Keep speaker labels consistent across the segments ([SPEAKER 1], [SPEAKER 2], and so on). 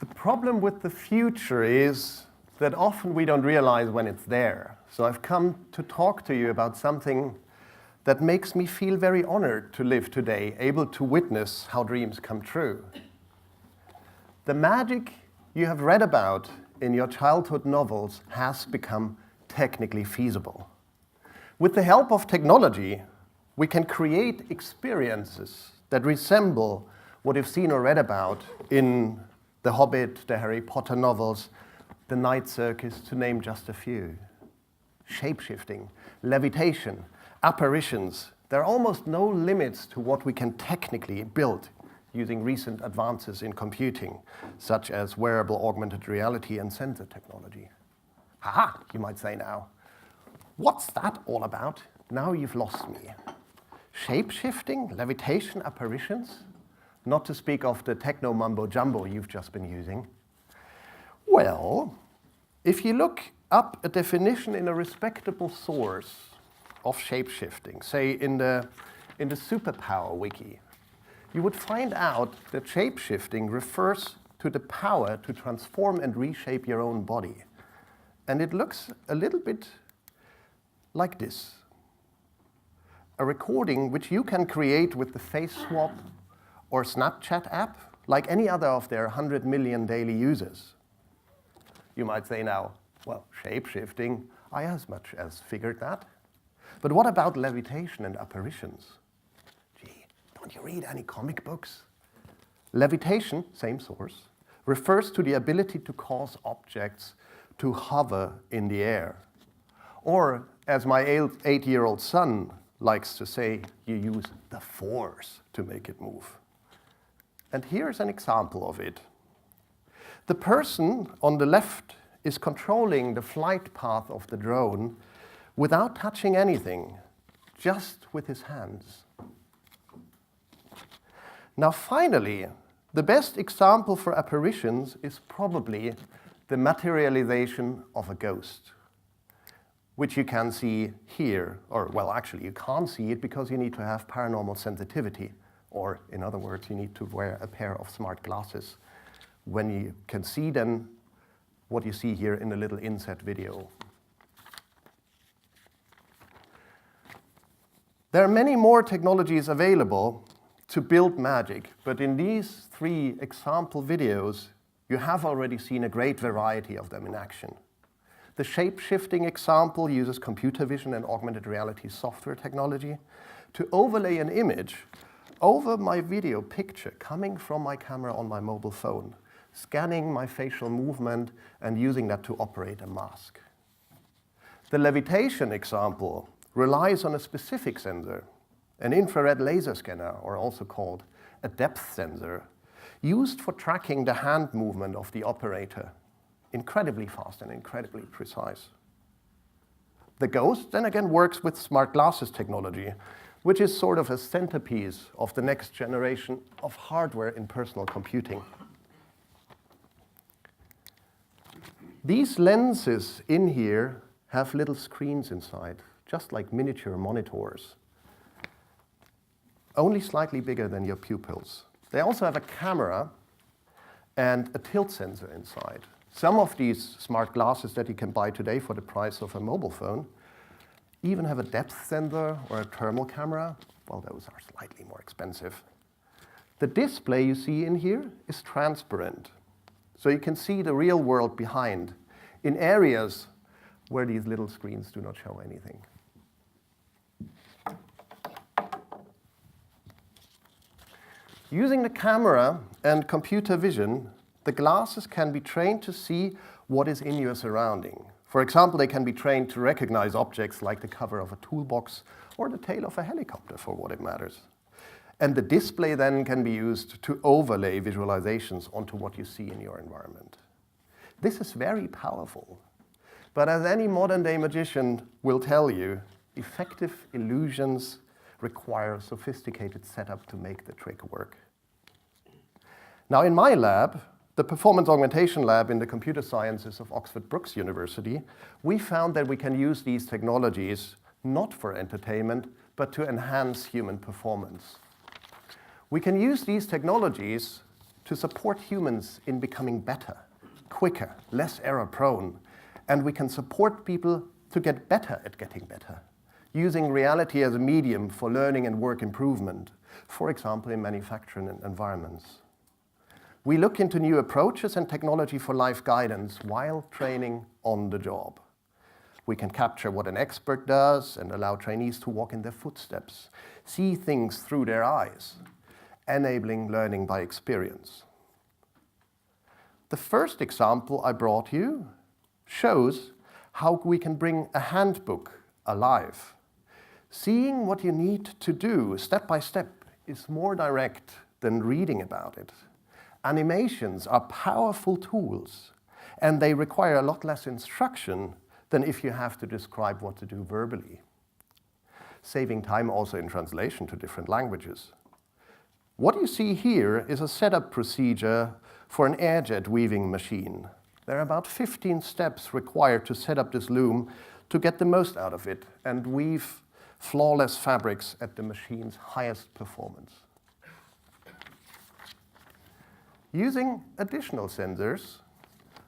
[SPEAKER 1] The problem with the future is that often we don't realize when it's there. So I've come to talk to you about something that makes me feel very honored to live today, able to witness how dreams come true. The magic you have read about in your childhood novels has become technically feasible. With the help of technology, we can create experiences that resemble what you've seen or read about in The Hobbit, the Harry Potter novels, the Night Circus, to name just a few. Shape-shifting, levitation, apparitions. There are almost no limits to what we can technically build using recent advances in computing, such as wearable augmented reality and sensor technology. Haha, you might say now. What's that all about? Now you've lost me. Shape-shifting, levitation, apparitions? Not to speak of the techno mumbo-jumbo you've just been using. Well, if you look up a definition in a respectable source of shape-shifting, say in the superpower wiki, you would find out that shape-shifting refers to the power to transform and reshape your own body. And it looks a little bit like this. A recording which you can create with the Face Swap or Snapchat app, like any other of their 100 million daily users. You might say now, well, shape-shifting, I as much as figured that. But what about levitation and apparitions? Gee, don't you read any comic books? Levitation, same source, refers to the ability to cause objects to hover in the air. Or, as my 8-year-old son likes to say, you use the force to make it move. And here's an example of it. The person on the left is controlling the flight path of the drone without touching anything, just with his hands. Now finally, the best example for apparitions is probably the materialization of a ghost, which you can see here, or well, actually you can't see it because you need to have paranormal sensitivity, or in other words, you need to wear a pair of smart glasses when you can see then what you see here in the little inset video. There are many more technologies available to build magic, but in these 3 example videos, you have already seen a great variety of them in action. The shape-shifting example uses computer vision and augmented reality software technology to overlay an image over my video picture coming from my camera on my mobile phone, scanning my facial movement and using that to operate a mask. The levitation example relies on a specific sensor, an infrared laser scanner, or also called a depth sensor, used for tracking the hand movement of the operator. Incredibly fast and incredibly precise. The ghost then again works with smart glasses technology, which is sort of a centerpiece of the next generation of hardware in personal computing. These lenses in here have little screens inside, just like miniature monitors, only slightly bigger than your pupils. They also have a camera and a tilt sensor inside. Some of these smart glasses that you can buy today for the price of a mobile phone even have a depth sensor or a thermal camera. Well, those are slightly more expensive. The display you see in here is transparent, so you can see the real world behind in areas where these little screens do not show anything. Using the camera and computer vision, the glasses can be trained to see what is in your surrounding. For example, they can be trained to recognize objects like the cover of a toolbox or the tail of a helicopter, for what it matters. And the display then can be used to overlay visualizations onto what you see in your environment. This is very powerful. But as any modern-day magician will tell you, effective illusions require a sophisticated setup to make the trick work. Now, in my lab, the Performance Augmentation Lab in the Computer Sciences of Oxford Brookes University, we found that we can use these technologies not for entertainment, but to enhance human performance. We can use these technologies to support humans in becoming better, quicker, less error-prone, and we can support people to get better at getting better, using reality as a medium for learning and work improvement, for example, in manufacturing environments. We look into new approaches and technology for life guidance while training on the job. We can capture what an expert does and allow trainees to walk in their footsteps, see things through their eyes, enabling learning by experience. The first example I brought you shows how we can bring a handbook alive. Seeing what you need to do step by step is more direct than reading about it. Animations are powerful tools, and they require a lot less instruction than if you have to describe what to do verbally. Saving time also in translation to different languages. What you see here is a setup procedure for an airjet weaving machine. There are about 15 steps required to set up this loom to get the most out of it and weave flawless fabrics at the machine's highest performance. Using additional sensors,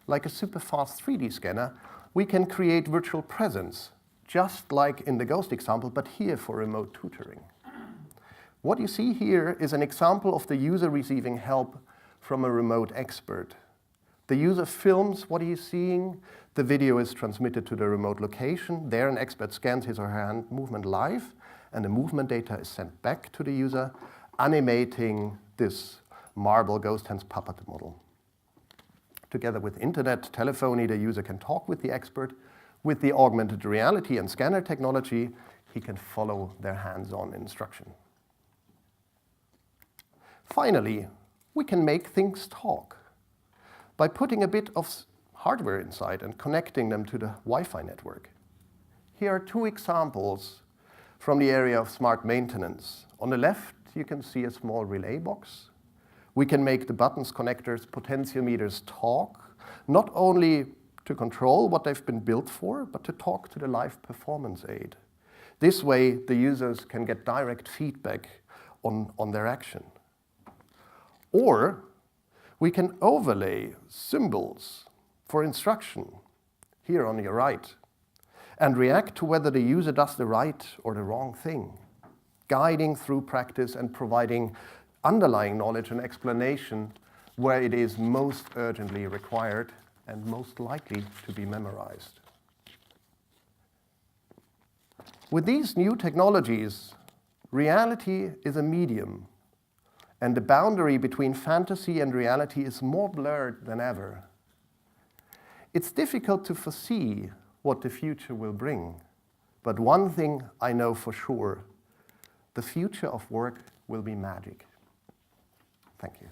[SPEAKER 1] like a super fast 3D scanner, we can create virtual presence, just like in the ghost example, but here for remote tutoring. What you see here is an example of the user receiving help from a remote expert. The user films what he's seeing, the video is transmitted to the remote location, there an expert scans his or her hand movement live, and the movement data is sent back to the user, animating this marble ghost hands puppet model. Together with internet telephony, the user can talk with the expert. With the augmented reality and scanner technology, he can follow their hands-on instruction. Finally, we can make things talk by putting a bit of hardware inside and connecting them to the Wi-Fi network. Here are two examples from the area of smart maintenance. On the left, you can see a small relay box. We can make the buttons, connectors, potentiometers talk, not only to control what they've been built for, but to talk to the live performance aid. This way, the users can get direct feedback on their action. Or we can overlay symbols for instruction here on your right and react to whether the user does the right or the wrong thing, guiding through practice and providing underlying knowledge and explanation where it is most urgently required and most likely to be memorized. With these new technologies, reality is a medium, and the boundary between fantasy and reality is more blurred than ever. It's difficult to foresee what the future will bring, but one thing I know for sure, the future of work will be magic. Thank you.